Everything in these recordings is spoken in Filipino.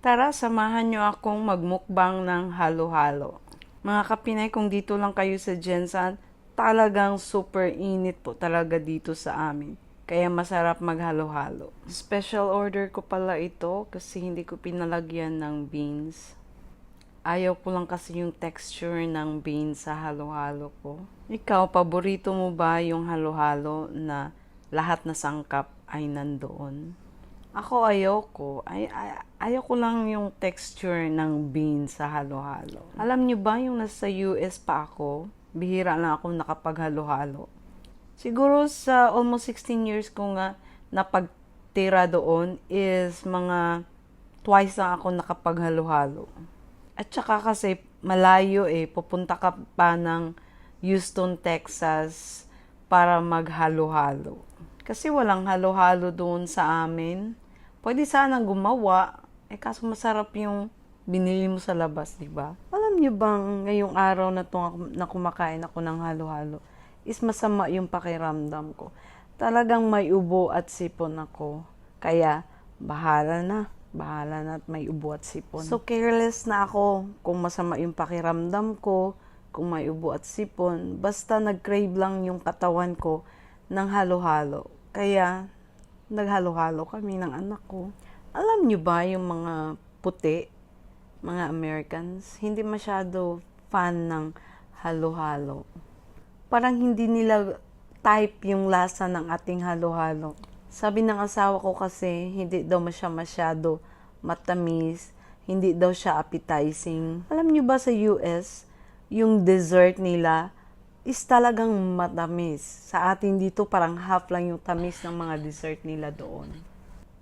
Tara, samahan nyo akong magmukbang ng halo-halo. Mga kapinay, kung dito lang kayo sa Jensan, talagang super init po talaga dito sa amin. Kaya masarap maghalo-halo. Special order ko pala ito kasi hindi ko pinalagyan ng beans. Ayaw ko lang kasi yung texture ng beans sa halo-halo ko. Ikaw, paborito mo ba yung halo-halo na lahat na sangkap ay nandoon? Ako ayoko. Ayoko lang yung texture ng beans sa halo-halo. Alam niyo ba yung nasa US pa ako, bihira lang ako nakapaghalo-halo. Siguro sa almost 16 years ko nga napagtira doon is mga twice lang ako nakapaghalo-halo. At saka kasi malayo pupunta ka pa ng Houston, Texas para maghalo-halo. Kasi walang halo-halo doon sa amin. Pwede sanang gumawa, kaso masarap yung binili mo sa labas, di ba? Alam niyo bang ngayong araw na na kumakain ako ng halo-halo, is masama yung pakiramdam ko. Talagang may ubo at sipon ako. Kaya, bahala na at may ubo at sipon. So, careless na ako kung masama yung pakiramdam ko, kung may ubo at sipon. Basta nag-crave lang yung katawan ko ng halo-halo. Kaya, naghalo-halo kami ng anak ko. Alam nyo ba yung mga puti, mga Americans, hindi masyado fan ng halo-halo. Parang hindi nila type yung lasa ng ating halo-halo. Sabi ng asawa ko kasi, hindi daw masyado matamis, hindi daw siya appetizing. Alam nyo ba sa US, yung dessert nila is talagang matamis. Sa atin dito, parang half lang yung tamis ng mga dessert nila doon.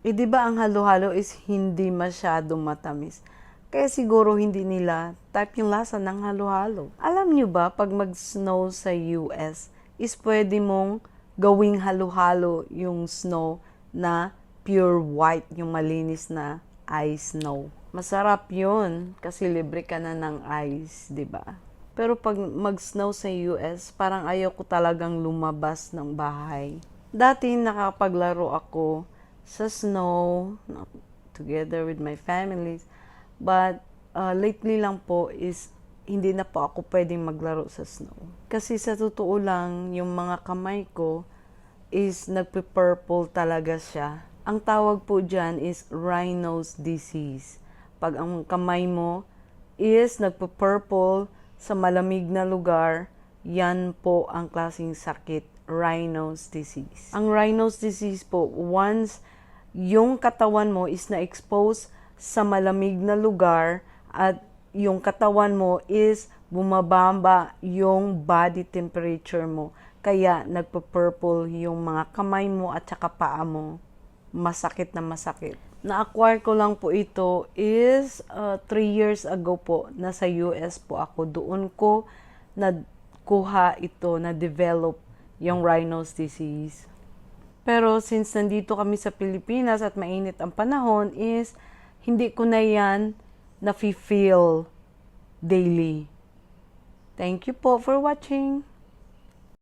Di ba ang halo-halo is hindi masyado matamis? Kaya siguro hindi nila type yung lasa ng halo-halo. Alam nyo ba, pag mag-snow sa US, is pwede mong gawing halo-halo yung snow na pure white, yung malinis na ice snow. Masarap yun kasi libre ka na ng ice, di ba? Pero pag mag-snow sa US, parang ayaw ko talagang lumabas ng bahay. Dati nakapaglaro ako sa snow, together with my families. But lately lang po is hindi na po ako pwedeng maglaro sa snow. Kasi sa totoo lang, yung mga kamay ko is nagpe-purple talaga siya. Ang tawag po dyan is Raynaud's disease. Pag ang kamay mo is nagpe-purple, sa malamig na lugar, yan po ang klaseng sakit, Raynaud's disease. Ang Raynaud's disease po, once yung katawan mo is na-expose sa malamig na lugar at yung katawan mo is bumababa yung body temperature mo. Kaya nagpa-purple yung mga kamay mo at saka paa mo. Masakit na masakit. Na-acquire ko lang po ito is 3 years ago po. Nasa US po ako. Doon ko nakuha ito, na-develop yung Raynaud's disease. Pero since nandito kami sa Pilipinas at mainit ang panahon is hindi ko na yan na-feel daily. Thank you po for watching.